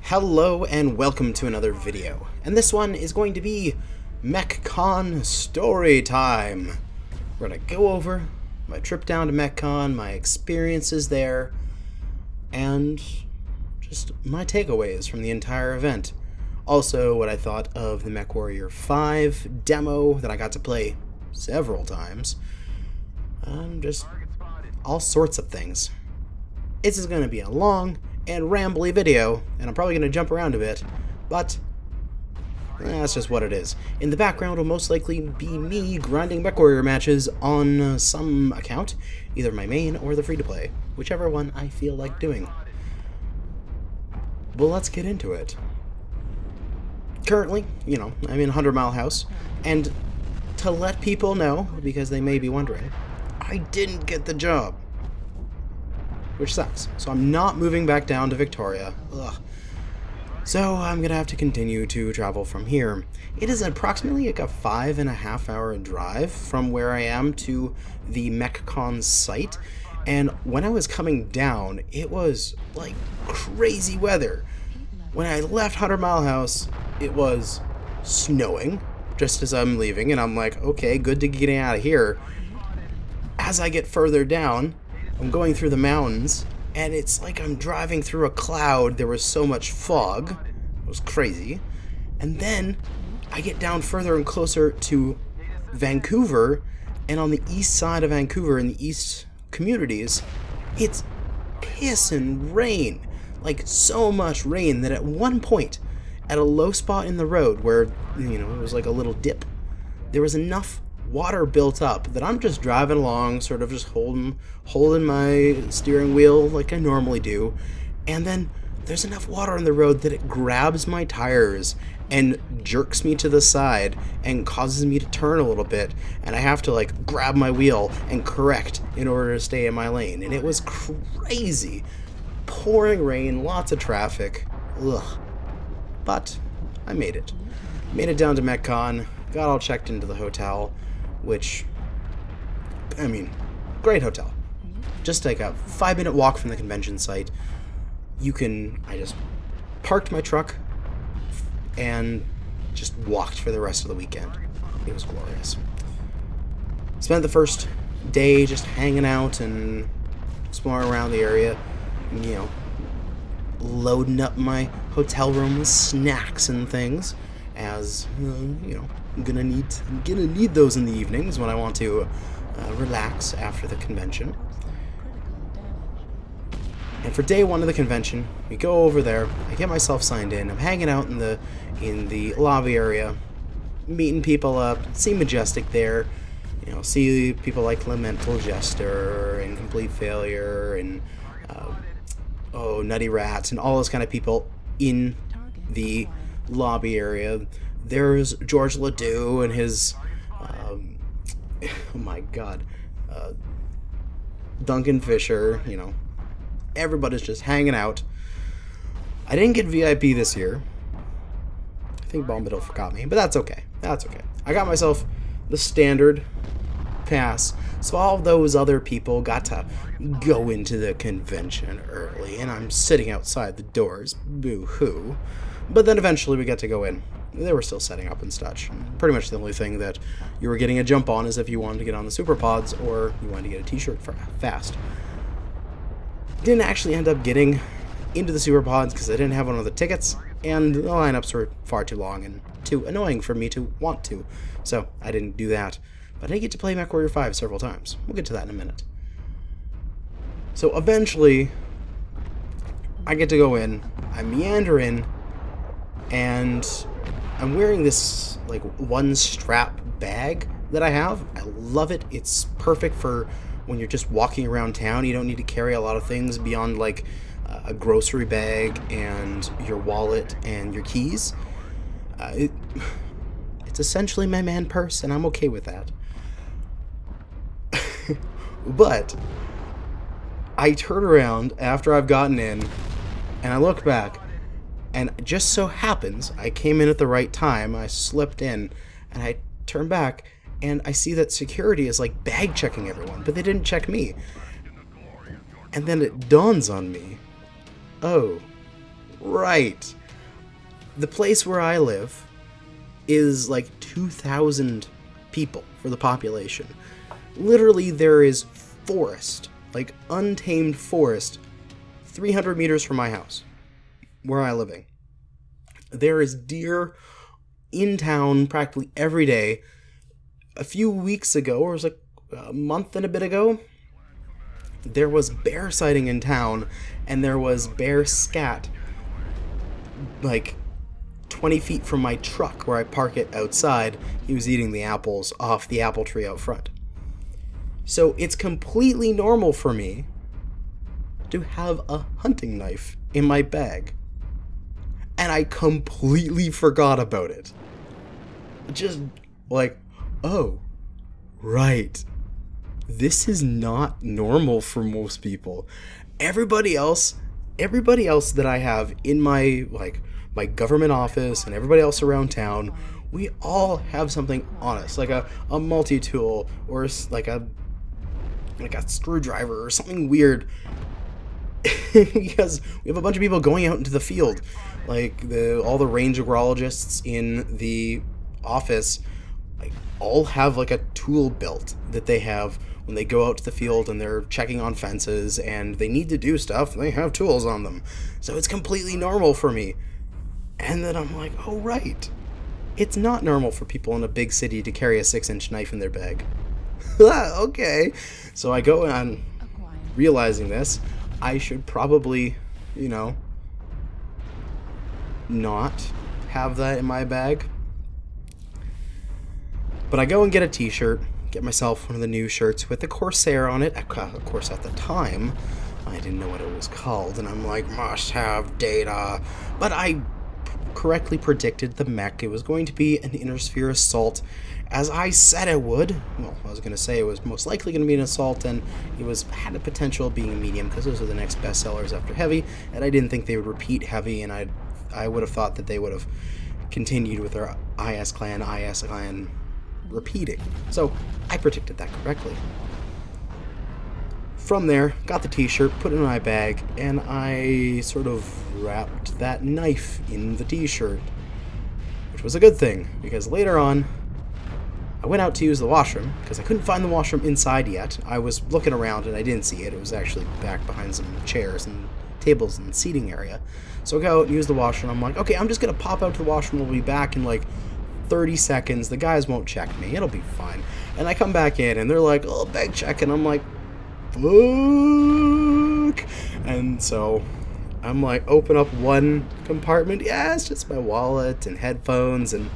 Hello and welcome to another video, and this one is going to be MechCon story time. We're gonna go over my trip down to MechCon, my experiences there, and just my takeaways from the entire event. Also, what I thought of the MechWarrior 5 demo that I got to play several times. Just all sorts of things. This is gonna be a long and rambly video, and I'm probably going to jump around a bit, but that's just what it is. In the background will most likely be me grinding MechWarrior matches on some account, either my main or the free-to-play, whichever one I feel like doing. Well, let's get into it. Currently, I'm in 100 Mile House, and to let people know, because they may be wondering, I didn't get the job. Which sucks. So I'm not moving back down to Victoria. Ugh. So I'm gonna have to continue to travel from here. It is approximately like a 5.5 hour drive from where I am to the MechCon site. And when I was coming down, it was like crazy weather. When I left 100 Mile House, it was snowing just as I'm leaving. And I'm like, okay, good to get out of here. As I get further down, I'm going through the mountains, and it's like I'm driving through a cloud. There was so much fog. It was crazy. And then I get down further and closer to Vancouver, and on the east side of Vancouver, in the east communities, it's pissing rain. Like, so much rain that at one point, at a low spot in the road where, it was like a little dip, there was enough water built up that I'm just driving along, sort of just holding my steering wheel like I normally do, and then there's enough water on the road that it grabs my tires and jerks me to the side and causes me to turn a little bit, and I have to like grab my wheel and correct in order to stay in my lane. And it was crazy. Pouring rain, lots of traffic. Ugh. But I made it. Made it down to MechCon, got all checked into the hotel, which, great hotel. Just like a 5-minute walk from the convention site. I just parked my truck and just walked for the rest of the weekend. It was glorious. Spent the first day just hanging out and exploring around the area, loading up my hotel room with snacks and things, as, I'm gonna need those in the evenings when I want to relax after the convention. And for day one of the convention, we go over there. I get myself signed in. I'm hanging out in the lobby area, meeting people up. See Majestic there. See people like Lamental Jester and Complete Failure and Nutty Rats and all those kind of people in the lobby area. There's George Ledoux and his, oh my god, Duncan Fisher, everybody's just hanging out. I didn't get VIP this year. I think Bombadil forgot me, but that's okay. That's okay. I got myself the standard pass, so all those other people got to go into the convention early, and I'm sitting outside the doors, boo-hoo. But then eventually we got to go in. They were still setting up and such. Pretty much the only thing that you were getting a jump on is if you wanted to get on the super pods or you wanted to get a t-shirt fast. Didn't actually end up getting into the super pods because I didn't have one of the tickets, and the lineups were far too long and too annoying for me to want to, so I didn't do that. But I did get to play MechWarrior 5 several times. We'll get to that in a minute. So eventually, I get to go in, I meander in, and I'm wearing this like one strap bag that I have. I love it. It's perfect for when you're just walking around town. You don't need to carry a lot of things beyond like a grocery bag and your wallet and your keys. It's essentially my man purse, and I'm okay with that. But I turn around after I've gotten in and I look back, and it just so happens I came in at the right time. I slipped in and I turn back and I see that security is like bag checking everyone, but they didn't check me. And then it dawns on me, oh, right. The place where I live is like 2,000 people for the population. Literally, there is forest, like untamed forest, 300 meters from my house, where I'm living. There is deer in town practically every day. A few weeks ago, or it was like a month and a bit ago, there was bear sighting in town, and there was bear scat like 20 feet from my truck where I park it outside. He was eating the apples off the apple tree out front. So it's completely normal for me to have a hunting knife in my bag. And I completely forgot about it. Just like, oh, right. This is not normal for most people. Everybody else that I have in my my government office and everybody else around town, we all have something on us, like a multi-tool or like a screwdriver or something weird. Because we have a bunch of people going out into the field, like all the range agrologists in the office, like, all have like a tool belt that they have when they go out to the field and they're checking on fences and they need to do stuff. They have tools on them, so it's completely normal for me. And then I'm like, oh right, it's not normal for people in a big city to carry a 6-inch knife in their bag. Okay, so I go on realizing this. I should probably, you know, not have that in my bag. But I go and get a t-shirt, get myself one of the new shirts with the Corsair on it. Of course, at the time, I didn't know what it was called, and I'm like, must have data. But I correctly predicted the Mech. It was going to be an inner sphere assault, as I said it would. Well, I was going to say it was most likely going to be an assault, and it had the potential of being a medium, because those are the next best sellers after Heavy, and I didn't think they would repeat Heavy, and I would have thought that they would have continued with their IS clan repeating. So I predicted that correctly. From there, got the t-shirt, put it in my bag, and I sort of wrapped that knife in the t-shirt, which was a good thing, because later on, I went out to use the washroom, because I couldn't find the washroom inside yet. I was looking around and I didn't see it. It was actually back behind some chairs and tables and seating area. So I go out and use the washroom. I'm like, okay, I'm just going to pop out to the washroom. We'll be back in like 30 seconds. The guys won't check me. It'll be fine. And I come back in and they're like, oh, bag check. And I'm like, fuck. And so I'm like, open up one compartment. Yeah, it's just my wallet and headphones. And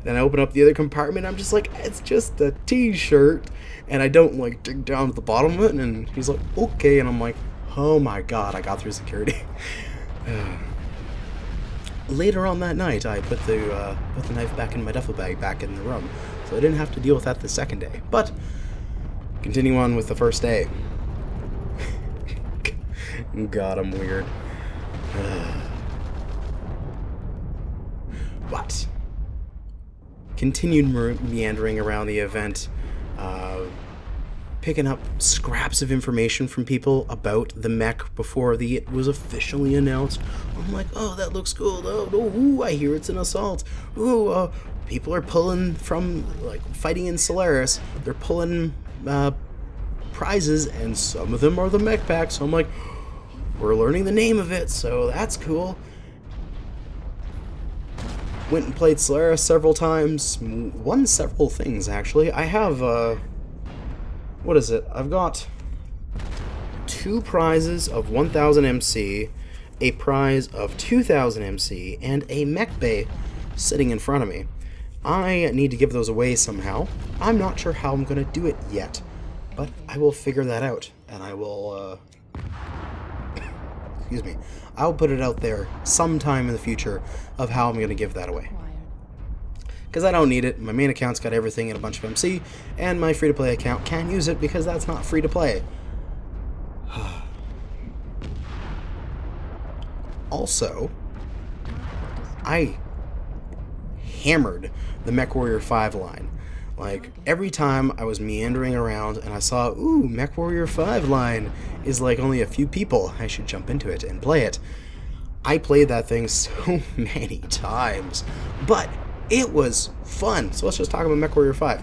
then I open up the other compartment. I'm just like, it's just a t-shirt. And I don't like dig down to the bottom of it. And he's like, okay. And I'm like, oh my god, I got through security. Later on that night, I put the knife back in my duffel bag, back in the room, so I didn't have to deal with that the second day. But continue on with the first day. God, I'm weird. But continued meandering around the event, picking up scraps of information from people about the Mech before it was officially announced. I'm like, oh, that looks cool. Oh, ooh, I hear it's an assault. Ooh, people are pulling from, like, fighting in Solaris. They're pulling prizes, and some of them are the Mech packs. So I'm like, we're learning the name of it, so that's cool. Went and played Solaris several times. Won several things, actually. I have, what is it? I've got 2 prizes of 1000 MC, a prize of 2000 MC, and a Mech Bay sitting in front of me. I need to give those away somehow. I'm not sure how I'm going to do it yet, but I will figure that out, and I will, excuse me, I'll put it out there sometime in the future of how I'm going to give that away. Because I don't need it. My main account's got everything and a bunch of MC, and my free-to-play account can't use it because that's not free-to-play. Also, I hammered the MechWarrior 5 line. Like, every time I was meandering around and I saw, ooh, MechWarrior 5 line is like only a few people, I should jump into it and play it. I played that thing so many times, but it was fun. So let's just talk about MechWarrior 5.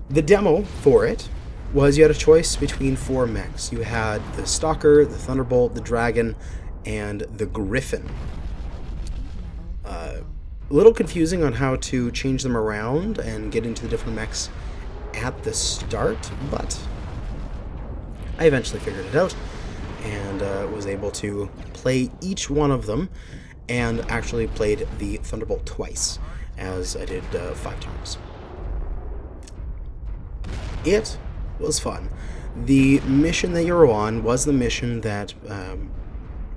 The demo for it was you had a choice between 4 mechs. You had the Stalker, the Thunderbolt, the Dragon, and the Griffin. A little confusing on how to change them around and get into the different mechs at the start, but I eventually figured it out and was able to play each one of them, and actually played the Thunderbolt twice, as I did 5 times. It was fun. The mission that you were on was the mission that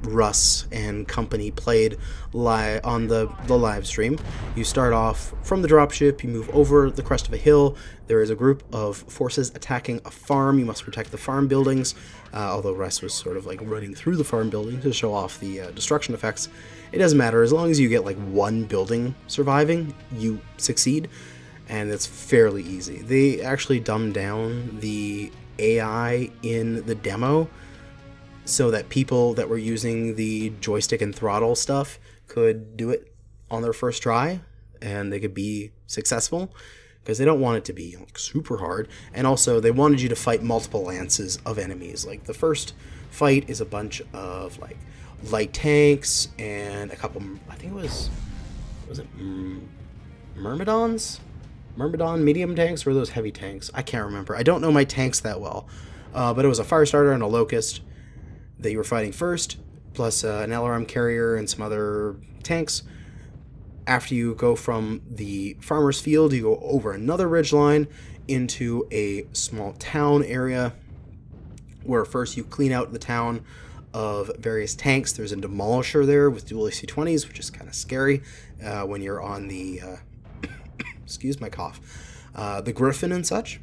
Russ and company played on the live stream. You start off from the dropship, you move over the crest of a hill, there is a group of forces attacking a farm, you must protect the farm buildings, although Russ was sort of like running through the farm building to show off the destruction effects. It doesn't matter, as long as you get like one building surviving, you succeed, and it's fairly easy. They actually dumbed down the AI in the demo so that people that were using the joystick and throttle stuff could do it on their first try and they could be successful, because they don't want it to be like super hard. And also they wanted you to fight multiple lances of enemies. Like the first fight is a bunch of like light tanks and a couple, I think it was it Myrmidons? Myrmidon medium tanks, or those heavy tanks? I can't remember. I don't know my tanks that well. But it was a Firestarter and a Locust that you were fighting first, plus an LRM carrier and some other tanks. After you go from the farmer's field, you go over another ridgeline into a small town area, where first you clean out the town of various tanks. There's a demolisher there with dual AC-20s, which is kind of scary when you're on the excuse my cough, the Griffin and such.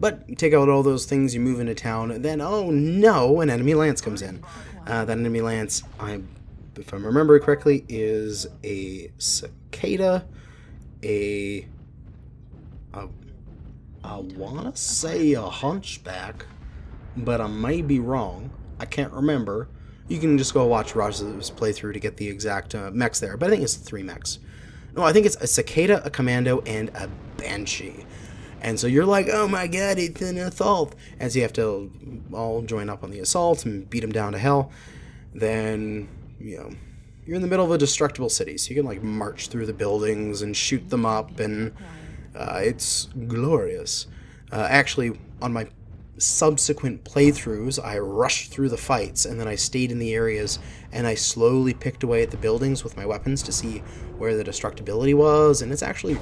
But you take out all those things, you move into town, and then, oh no, an enemy lance comes in. That enemy lance, if I remember correctly, is a cicada, I want to say a hunchback, but I may be wrong. I can't remember. You can just go watch Raj's playthrough to get the exact mechs there, but I think it's 3 mechs. No, I think it's a cicada, a commando, and a banshee. And so you're like, oh my god, it's an assault. And so you have to all join up on the assault and beat them down to hell. Then, you know, you're in the middle of a destructible city, so you can like march through the buildings and shoot them up, and it's glorious. Actually, on my subsequent playthroughs, I rushed through the fights, and then I stayed in the areas, and I slowly picked away at the buildings with my weapons to see where the destructibility was, and it's actually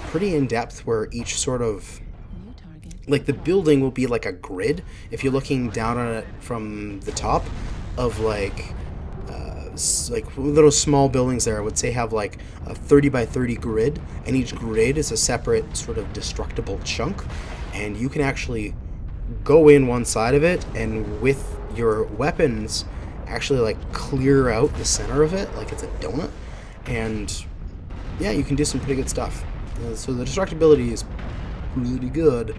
pretty in-depth, where each sort of, like, the building will be like a grid, if you're looking down on it from the top, of like little small buildings there. I would say have like a 30 by 30 grid, and each grid is a separate sort of destructible chunk, and you can actually go in one side of it and with your weapons actually like clear out the center of it like it's a donut, and yeah, you can do some pretty good stuff. So the destructibility is really good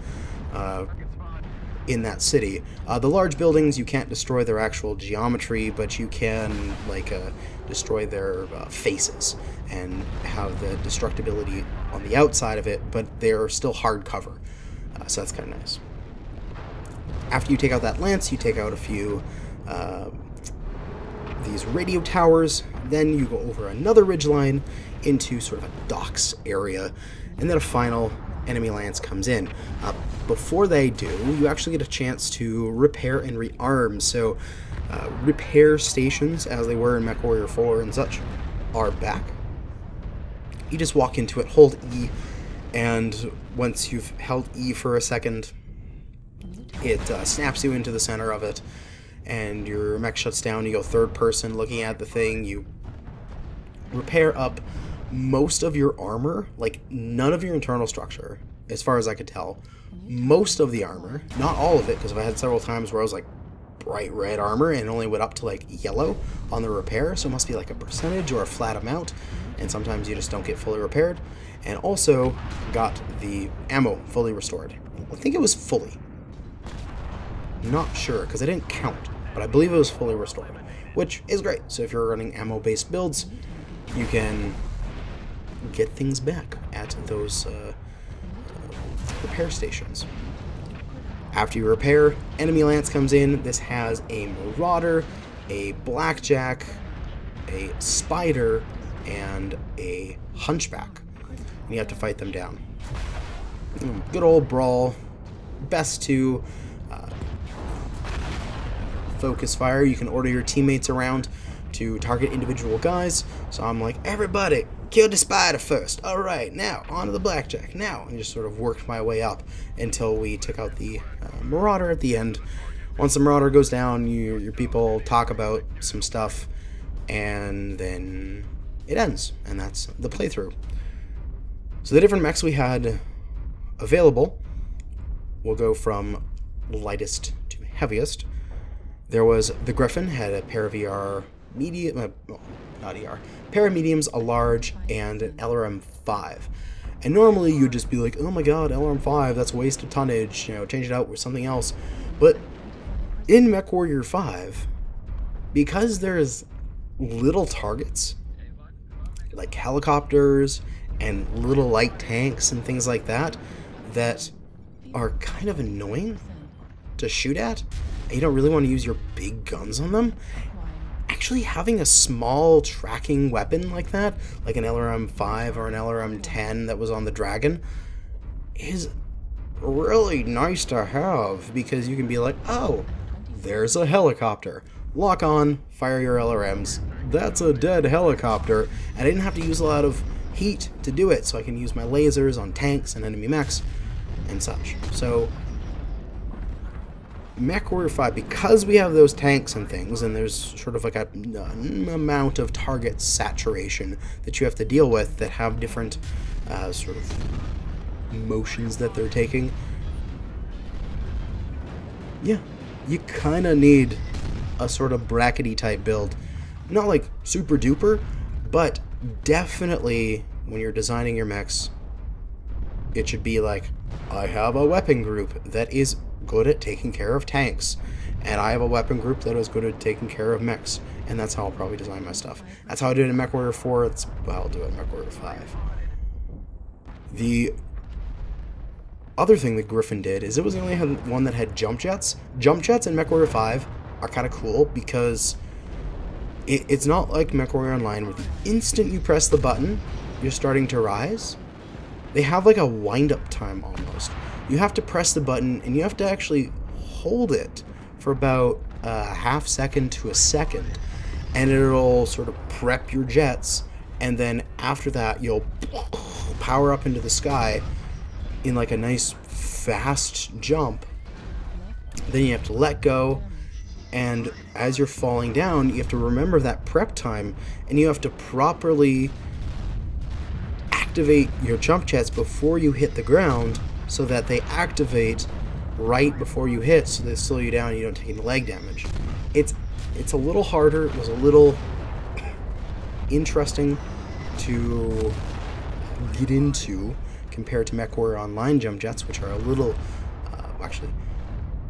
in that city. The large buildings, you can't destroy their actual geometry, but you can like destroy their faces and have the destructibility on the outside of it, but they're still hard cover. So that's kind of nice. After you take out that lance, you take out a few these radio towers, then you go over another ridgeline into sort of a docks area, and then a final enemy lance comes in. Before they do, you actually get a chance to repair and rearm. So repair stations, as they were in MechWarrior 4 and such, are back. You just walk into it, hold E, and once you've held E for a second, it snaps you into the center of it, and your mech shuts down. You go third person looking at the thing. You repair up most of your armor, like none of your internal structure, as far as I could tell. Most of the armor, not all of it, because I had several times where I was like bright red armor and it only went up to like yellow on the repair, so it must be like a percentage or a flat amount, and sometimes you just don't get fully repaired. And also got the ammo fully restored. I think it was fully. Not sure, because I didn't count, but I believe it was fully restored, which is great. So if you're running ammo-based builds, you can get things back at those repair stations. After you repair, enemy lance comes in. This has a marauder, a blackjack, a spider, and a hunchback. And you have to fight them down. Good old brawl. Best to focus fire. You can order your teammates around to target individual guys. So I'm like, everybody, kill the spider first. Alright, now, on to the blackjack. Now, and just sort of worked my way up until we took out the marauder at the end. Once the marauder goes down, your people talk about some stuff, and then it ends. And that's the playthrough. So the different mechs we had available will go from lightest to heaviest. There was the Griffin, had a pair of ER medium, not ER, pair of mediums, a large, and an LRM-5. And normally you'd just be like, oh my god, LRM-5, that's a waste of tonnage, you know, change it out with something else. But in MechWarrior 5, because there's little targets, like helicopters and little light tanks and things like that, that are kind of annoying to shoot at, and you don't really want to use your big guns on them, actually having a small tracking weapon like that, like an LRM-5 or an LRM-10 that was on the Dragon, is really nice to have, because you can be like, oh, there's a helicopter. Lock on, fire your LRMs. That's a dead helicopter. And I didn't have to use a lot of heat to do it, so I can use my lasers on tanks and enemy mechs and such. So MechWarrior 5, because we have those tanks and things, and there's sort of like an amount of target saturation that you have to deal with that have different sort of motions that they're taking, yeah, you kind of need a sort of brackety type build. Not like super duper, but definitely when you're designing your mechs, it should be like, I have a weapon group that is good at taking care of tanks, and I have a weapon group that is good at taking care of mechs, and that's how I'll probably design my stuff. That's how I did it in MechWarrior 4, that's how I'll do it in MechWarrior 5. The other thing that Griffin did is it was the only one that had jump jets. Jump jets in MechWarrior 5 are kind of cool because it's not like MechWarrior Online where the instant you press the button, you're starting to rise. They have like a wind-up time almost. You have to press the button and you have to actually hold it for about a half second to a second, and it'll sort of prep your jets, and then after that you'll power up into the sky in like a nice fast jump. Then you have to let go, and as you're falling down, you have to remember that prep time, and you have to properly activate your jump jets before you hit the ground so that they activate right before you hit, so they slow you down and you don't take any leg damage. It's a little harder. It was a little interesting to get into compared to MechWarrior Online jump jets, which are a little, actually,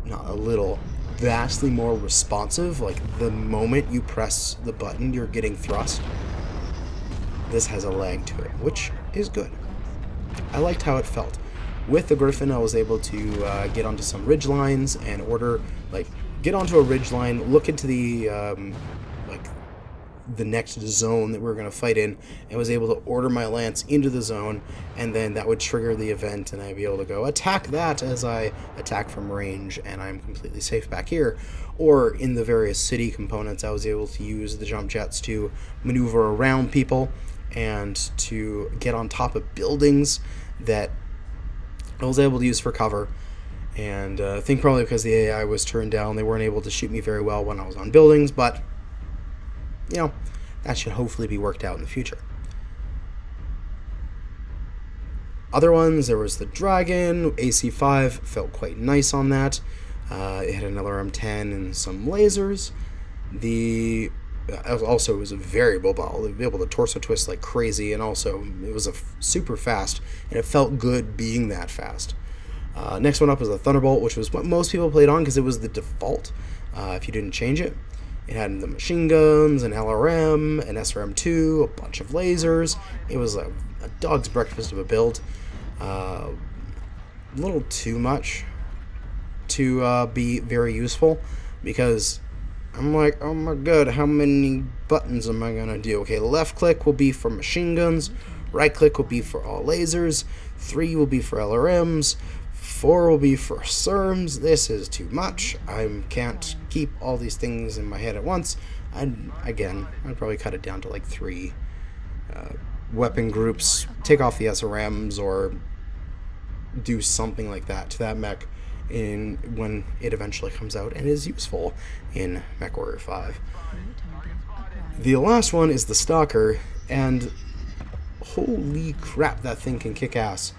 not a little, vastly more responsive. Like, the moment you press the button, you're getting thrust. This has a lag to it, which is good. I liked how it felt. With the Griffin, I was able to get onto some ridge lines and get onto a ridge line, look into the the next zone that we were going to fight in, and was able to order my lance into the zone, and then that would trigger the event, and I'd be able to go attack that as I attack from range, and I'm completely safe back here. Or in the various city components, I was able to use the jump jets to maneuver around people and to get on top of buildings that I was able to use for cover. And I think probably because the AI was turned down, they weren't able to shoot me very well when I was on buildings, but, you know, that should hopefully be worked out in the future. Other ones, there was the Dragon, AC5, felt quite nice on that. It had an LRM-10 and some lasers. Also, it was a variable ball. It was able to torso twist like crazy, and also it was super fast, and it felt good being that fast. Next one up was the Thunderbolt, which was what most people played on because it was the default if you didn't change it. It had the machine guns, an LRM, an SRM2, a bunch of lasers. It was a dog's breakfast of a build. A little too much to be very useful, because I'm like, oh my god, how many buttons am I gonna do? Okay, left click will be for machine guns, right click will be for all lasers, 3 will be for LRMs, 4 will be for SERMs. This is too much. I can't keep all these things in my head at once. I'd probably cut it down to like 3 weapon groups, take off the SRMs, or do something like that to that mech when it eventually comes out and is useful in MechWarrior 5. The last one is the Stalker, and holy crap, that thing can kick ass.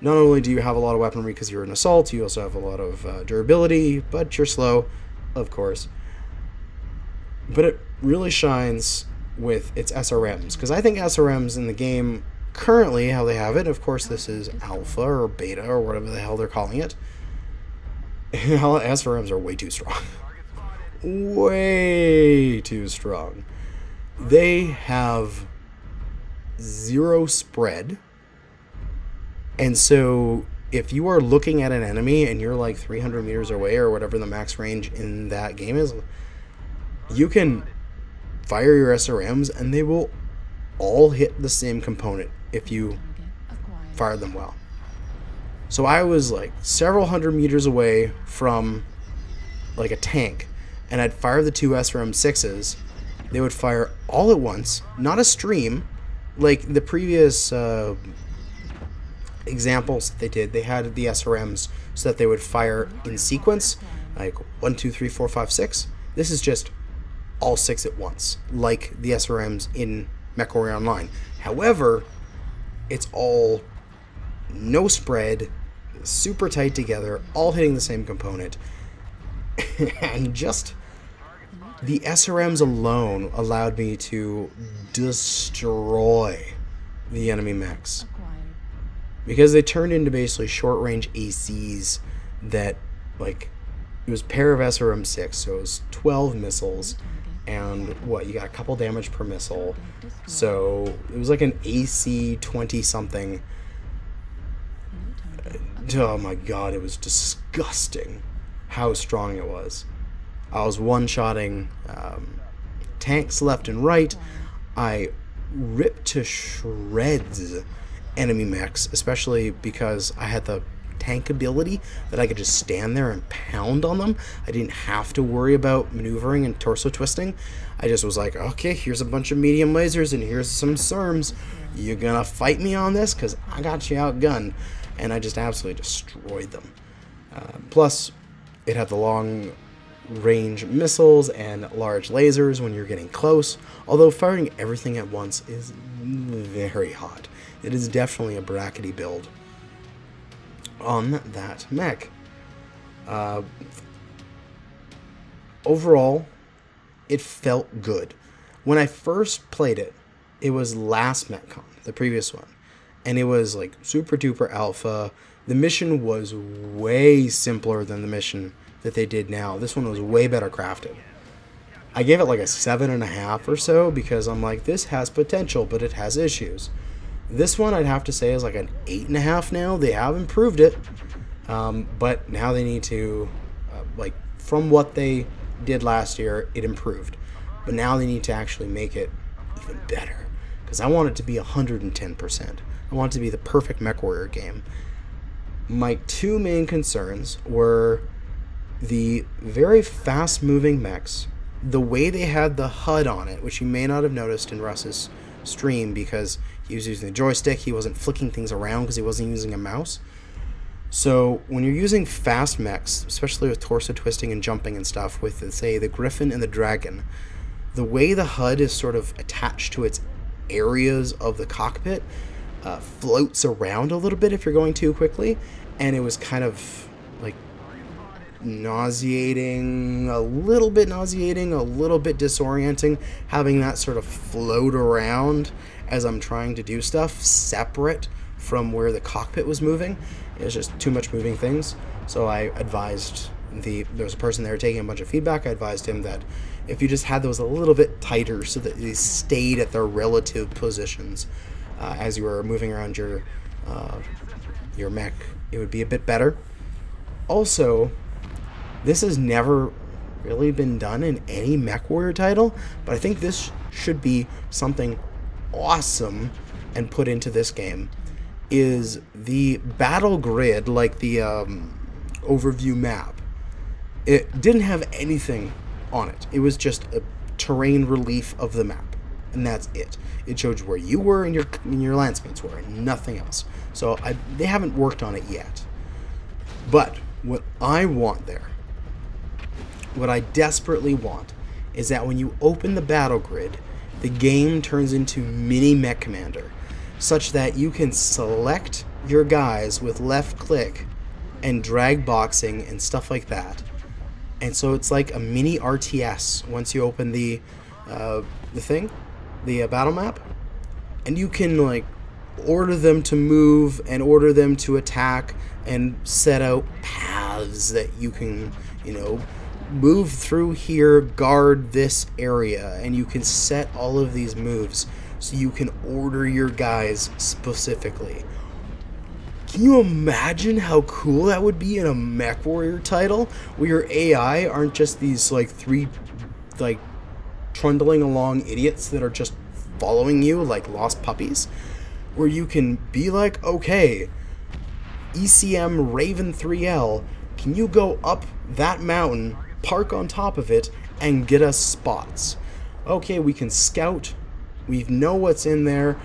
Not only do you have a lot of weaponry because you're an assault, you also have a lot of durability, but you're slow, of course. But it really shines with its SRMs, because I think SRMs in the game currently, how they have it, of course this is alpha or beta or whatever the hell they're calling it, SRMs are way too strong. Way too strong. They have 0 spread, and so if you are looking at an enemy and you're like 300 meters away or whatever the max range in that game is, you can fire your SRMs and they will all hit the same component if you fire them well. So I was like several hundred meters away from like a tank, and I'd fire the 2 SRM6s. They would fire all at once, not a stream like the previous examples that they did. They had the SRMs so that they would fire in sequence, like 1, 2, 3, 4, 5, 6. This is just all 6 at once, like the SRMs in MechWarrior Online. However, it's all no spread, super tight together, all hitting the same component, and just the SRMs alone allowed me to destroy the enemy mechs, because they turned into basically short-range ACs that, like, it was a pair of SRM6, so it was 12 missiles, and what, you got a couple damage per missile, so it was like an AC 20-something. Oh my god, it was disgusting how strong it was. I was one-shotting tanks left and right. I ripped to shreds enemy mechs, especially because I had the tank ability that I could just stand there and pound on them. I didn't have to worry about maneuvering and torso twisting. I just was like, okay, here's a bunch of medium lasers and here's some SERMs. You gonna fight me on this? Because I got you outgunned. And I just absolutely destroyed them. Plus, it had the long range missiles and large lasers when you're getting close, although firing everything at once is very hot. It is definitely a brackety build on that mech. Overall, it felt good. When I first played it, it was last MechCon, the previous one, and it was like super duper alpha. The mission was way simpler than the mission that they did now. This one was way better crafted. I gave it like a 7.5 or so because I'm like, this has potential, but it has issues. This one I'd have to say is like an 8.5 now. They have improved it, but now they need to, like, from what they did last year, it improved. But now they need to actually make it even better, because I want it to be 110%. I want it to be the perfect MechWarrior game. My two main concerns were the very fast-moving mechs, the way they had the HUD on it, which you may not have noticed in Russ's stream because he was using the joystick, he wasn't flicking things around because he wasn't using a mouse. So when you're using fast mechs, especially with torso twisting and jumping and stuff, with, say, the Griffin and the Dragon, the way the HUD is sort of attached to its areas of the cockpit floats around a little bit if you're going too quickly, and it was kind of like nauseating, a little bit disorienting, having that sort of float around as I'm trying to do stuff separate from where the cockpit was moving. It was just too much moving things. So I advised there was a person there taking a bunch of feedback. I advised him that if you just had those a little bit tighter so that they stayed at their relative positions as you were moving around your mech, it would be a bit better. Also, this has never really been done in any MechWarrior title, but I think this should be something awesome and put into this game, is the battle grid, like the overview map. It didn't have anything on it. It was just a terrain relief of the map, and that's it. It showed you where you were and your landsmates were, and nothing else. So they haven't worked on it yet. But what I want there, what I desperately want, is that when you open the battle grid, the game turns into mini Mech Commander, such that you can select your guys with left click and drag boxing and stuff like that. And so it's like a mini RTS once you open the battle map, and you can like order them to move and order them to attack and set out paths that you can, you know, move through here, guard this area, and you can set all of these moves so you can order your guys specifically. Can you imagine how cool that would be in a MechWarrior title, where your AI aren't just these like three like trundling along idiots that are just following you like lost puppies, where you can be like, okay, ECM Raven 3L, can you go up that mountain, park on top of it, and get us spots? Okay, we can scout, we know what's in there.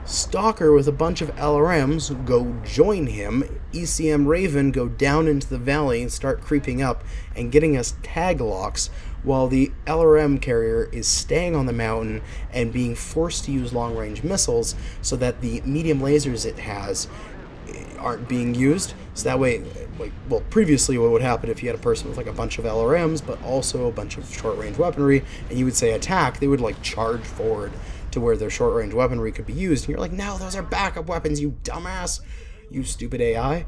Stalker with a bunch of LRMs, go join him. ECM Raven, go down into the valley and start creeping up and getting us tag locks, while the LRM carrier is staying on the mountain and being forced to use long-range missiles so that the medium lasers it has aren't being used. So that way, like, well, previously what would happen if you had a person with like a bunch of LRMs but also a bunch of short-range weaponry, and you would say attack, they would like charge forward to where their short-range weaponry could be used, and you're like, no, those are backup weapons, you dumbass, you stupid AI.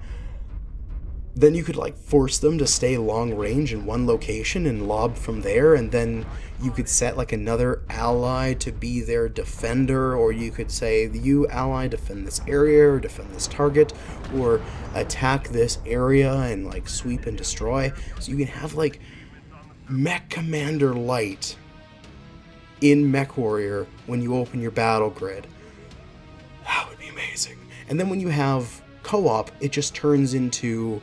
Then you could like force them to stay long range in one location and lob from there, and then you could set like another ally to be their defender, or you could say, you ally defend this area or defend this target or attack this area and like sweep and destroy. So you can have like Mech Commander Light in MechWarrior when you open your battle grid. That would be amazing. And then when you have co-op, it just turns into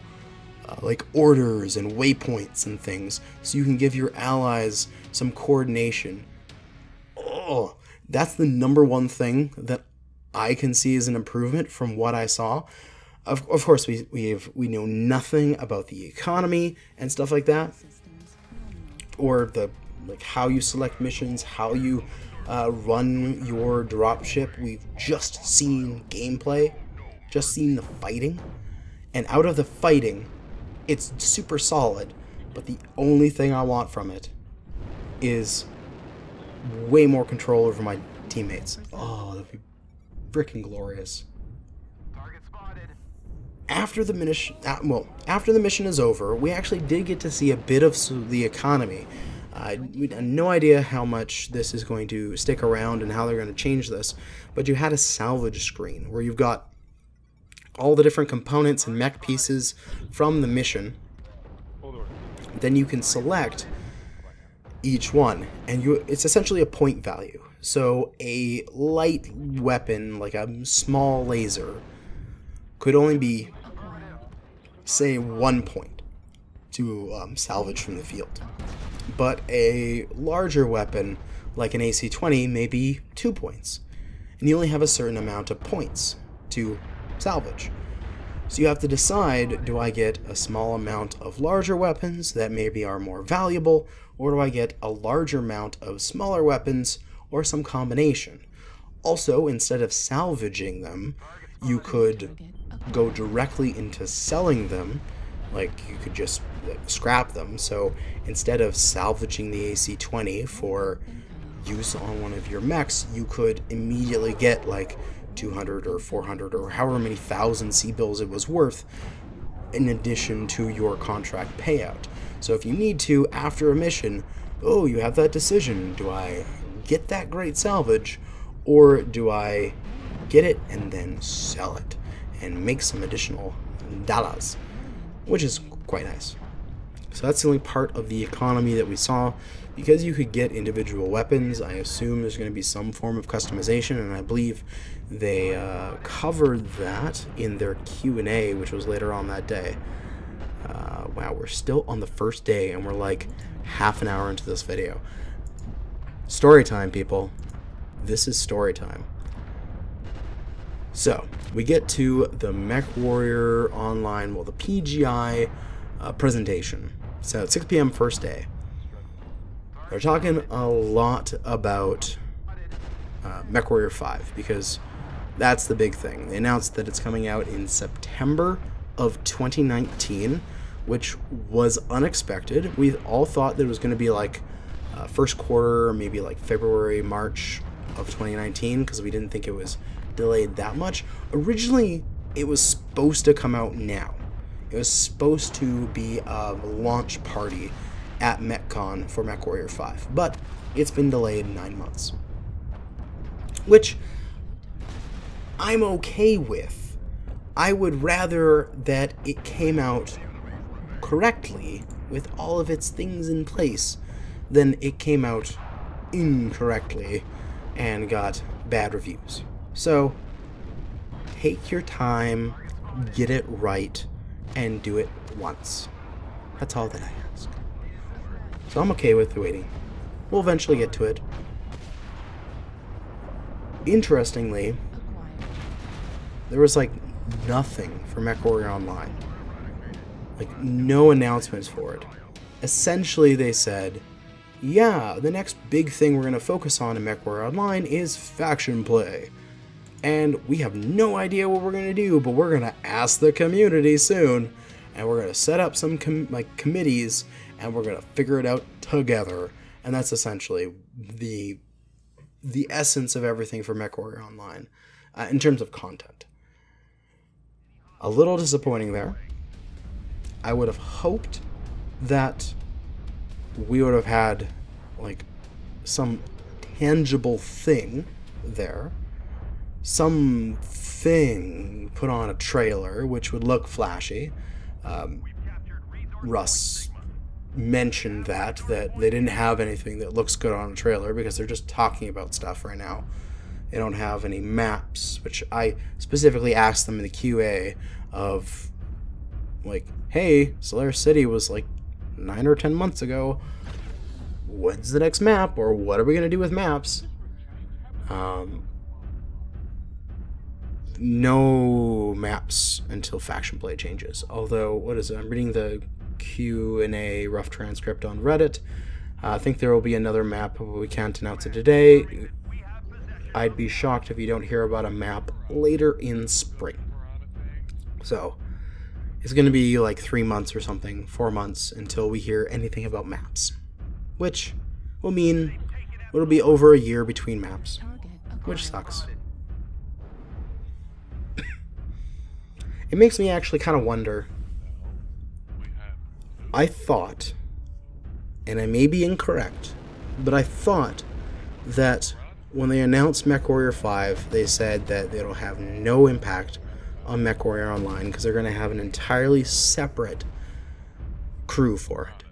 like orders and waypoints and things, so you can give your allies some coordination. Oh, that's the #1 thing that I can see as an improvement from what I saw. Of course, we know nothing about the economy and stuff like that, or the like how you select missions, how you run your dropship. We've just seen gameplay, just seen the fighting, and out of the fighting, it's super solid, but the only thing I want from it is way more control over my teammates. Oh, that'd be freaking glorious. After the mission is over, we actually did get to see a bit of the economy. We had no idea how much this is going to stick around and how they're going to change this, but you had a salvage screen where you've got all the different components and mech pieces from the mission. Then you can select each one, and it's essentially a point value. So a light weapon, like a small laser, could only be, say, 1 point to salvage from the field. But a larger weapon, like an AC-20, may be 2 points. And you only have a certain amount of points to salvage. So you have to decide, do I get a small amount of larger weapons that maybe are more valuable, or do I get a larger amount of smaller weapons, or some combination? Also, instead of salvaging them, you could go directly into selling them. Like, you could just scrap them. So instead of salvaging the AC-20 for use on one of your mechs, you could immediately get like 200 or 400 or however many thousand C-bills it was worth in addition to your contract payout. So if you need to, after a mission, oh, you have that decision. Do I get that great salvage, or do I get it and then sell it and make some additional dollars, which is quite nice. So that's the only part of the economy that we saw. Because you could get individual weapons, I assume there's going to be some form of customization, and I believe they covered that in their Q&A, which was later on that day. Wow, we're still on the first day, and we're like half an hour into this video. Story time, people. This is story time. So, we get to the MechWarrior Online, well, the PGI presentation. So, at 6 p.m. first day. They're talking a lot about MechWarrior 5, because that's the big thing. They announced that it's coming out in September of 2019, which was unexpected. We all thought that it was going to be like first quarter, maybe like February, March of 2019, because we didn't think it was delayed that much. Originally, it was supposed to come out now. It was supposed to be a launch party at MechCon for MechWarrior 5, but it's been delayed 9 months, which I'm okay with. I would rather that it came out correctly with all of its things in place than it came out incorrectly and got bad reviews. So take your time, get it right, and do it once. That's all that I ask. So I'm okay with waiting. We'll eventually get to it. Interestingly, there was like nothing for MechWarrior Online. Like no announcements for it. Essentially they said, yeah, the next big thing we're going to focus on in MechWarrior Online is faction play. And we have no idea what we're going to do, but we're going to ask the community soon. And we're going to set up some committees, and we're going to figure it out together. And that's essentially the essence of everything for MechWarrior Online in terms of content. A little disappointing there. I would have hoped that we would have had like some tangible thing there. Something put on a trailer which would look flashy. Russ mentioned that they didn't have anything that looks good on a trailer because they're just talking about stuff right now. They don't have any maps, which I specifically asked them in the QA of like, hey, Solaris City was like 9 or 10 months ago. When's the next map, or what are we going to do with maps? No maps until faction play changes. Although, what is it? I'm reading the Q&A rough transcript on Reddit. I think there will be another map, but we can't announce it today. I'd be shocked if you don't hear about a map later in spring. So, it's going to be like 3 months or something, 4 months, until we hear anything about maps. Which will mean it'll be over a year between maps. Which sucks. It makes me actually kind of wonder. I thought, and I may be incorrect, but I thought that when they announced MechWarrior 5, they said that it'll have no impact on MechWarrior Online because they're going to have an entirely separate crew for it.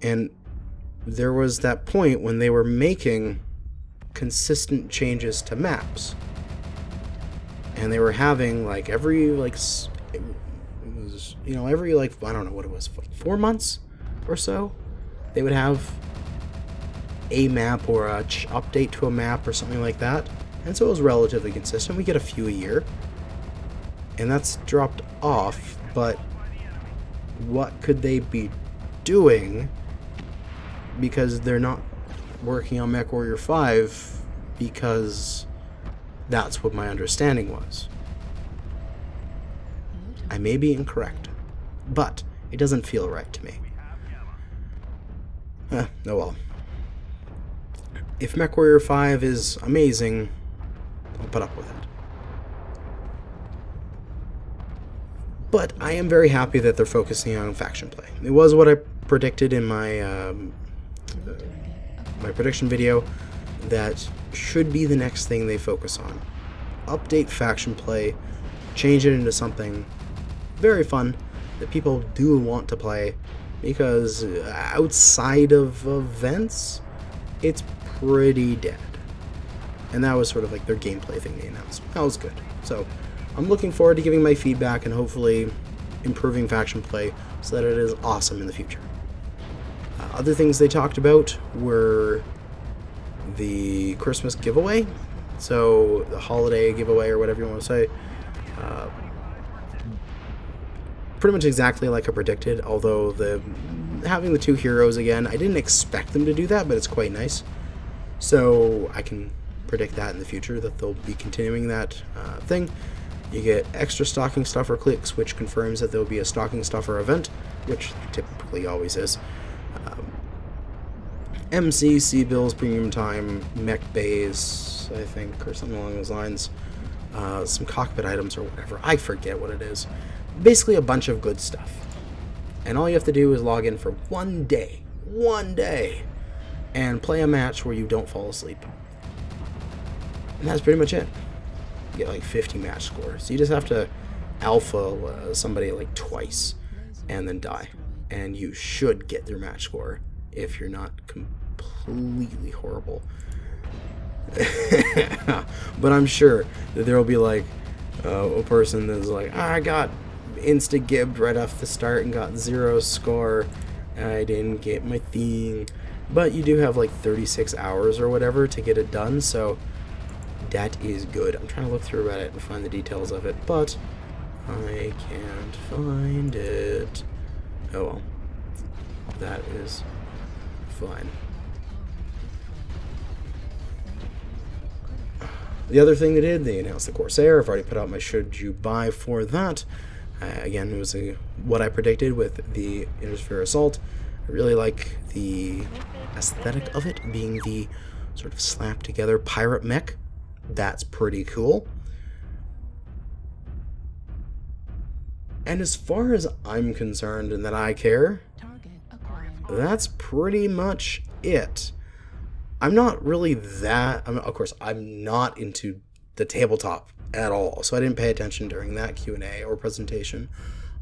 And there was that point when they were making consistent changes to maps. And they were having like every like it was, you know, every like, I don't know what it was, 4 months or so, they would have a map or a update to a map or something like that. And so it was relatively consistent. We get a few a year. And that's dropped off, but what could they be doing? Because they're not working on MechWarrior 5 because that's what my understanding was. I may be incorrect, but it doesn't feel right to me. Oh well. If MechWarrior 5 is amazing, I'll put up with it. But I am very happy that they're focusing on faction play. It was what I predicted in my my prediction video. That should be the next thing they focus on. Update faction play, change it into something very fun that people do want to play, because outside of events, it's pretty dead. And that was sort of like their gameplay thing they announced. That was good. So I'm looking forward to giving my feedback and hopefully improving faction play so that it is awesome in the future. Other things they talked about were the Christmas giveaway, so the holiday giveaway or whatever you want to say. Pretty much exactly like I predicted, although having the 2 heroes again, I didn't expect them to do that, but it's quite nice. So I can predict that in the future, that they'll be continuing that thing. You get extra stocking stuffer clicks, which confirms that there'll be a stocking stuffer event, which typically always is. MC, C-Bills, Premium Time, Mech Bays, I think, or something along those lines. Some cockpit items or whatever. I forget what it is. Basically a bunch of good stuff. And all you have to do is log in for one day, and play a match where you don't fall asleep. And that's pretty much it. You get like 50 match scores. So you just have to alpha somebody like twice and then die. And you should get their match score if you're not completely horrible. But I'm sure that there will be like a person that's like, I got insta-gibbed right off the start and got 0 score. I didn't get my thing. But you do have like 36 hours or whatever to get it done, so that is good. I'm trying to look through Reddit and find the details of it, but I can't find it. Oh well. That is fine. The other thing they announced the Corsair. I've already put out my should you buy for that. Again, it was what I predicted with the Intersphere Assault. I really like the aesthetic of it, being the sort of slapped together pirate mech. That's pretty cool. And as far as I'm concerned and that I care, that's pretty much it. I'm not really that... of course, I'm not into the tabletop at all, so I didn't pay attention during that Q&A or presentation.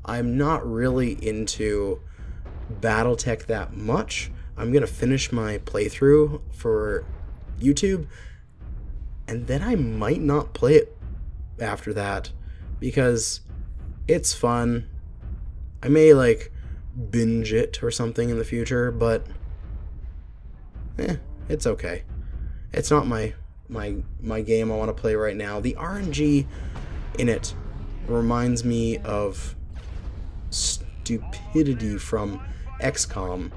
I'm not really into Battletech that much. I'm going to finish my playthrough for YouTube, and then I might not play it after that, because it's fun. I may, like, binge it or something in the future, but it's okay. It's not my game I want to play right now. The RNG in it reminds me of stupidity from XCOM,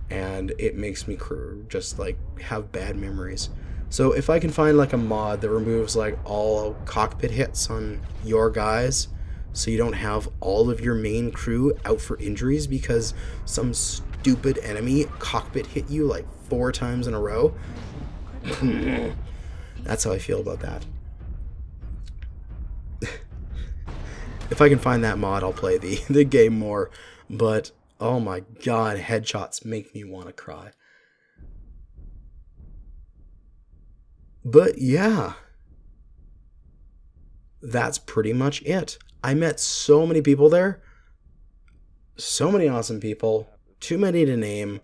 and it makes me just like have bad memories. So if I can find like a mod that removes like all cockpit hits on your guys, so you don't have all of your main crew out for injuries because some stupid enemy cockpit hit you like 4 times in a row, that's how I feel about that. If I can find that mod, I'll play the game more, but oh my god, headshots make me want to cry. But yeah, that's pretty much it. I met so many people there, so many awesome people, too many to name.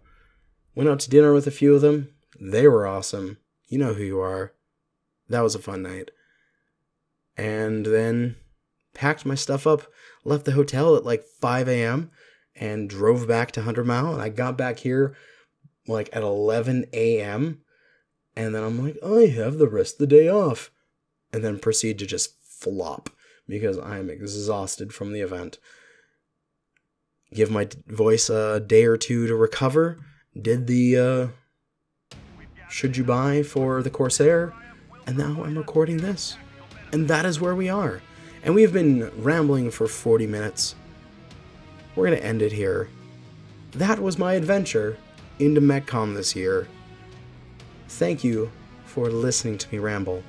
Went out to dinner with a few of them. They were awesome. You know who you are. That was a fun night. And then packed my stuff up, left the hotel at like 5 a.m. and drove back to 100 Mile. And I got back here like at 11 a.m. And then I'm like, I have the rest of the day off. And then proceed to just flop because I'm exhausted from the event. Give my voice a day or two to recover. Did the should you buy for the Corsair, and now I'm recording this. And that is where we are. And we've been rambling for 40 minutes. We're going to end it here. That was my adventure into MechCon this year. Thank you for listening to me ramble.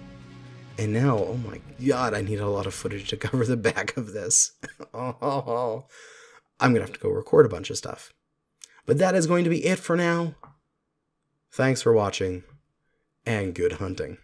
And now, oh my god, I need a lot of footage to cover the back of this. Oh, I'm going to have to go record a bunch of stuff. But that is going to be it for now. Thanks for watching, and good hunting.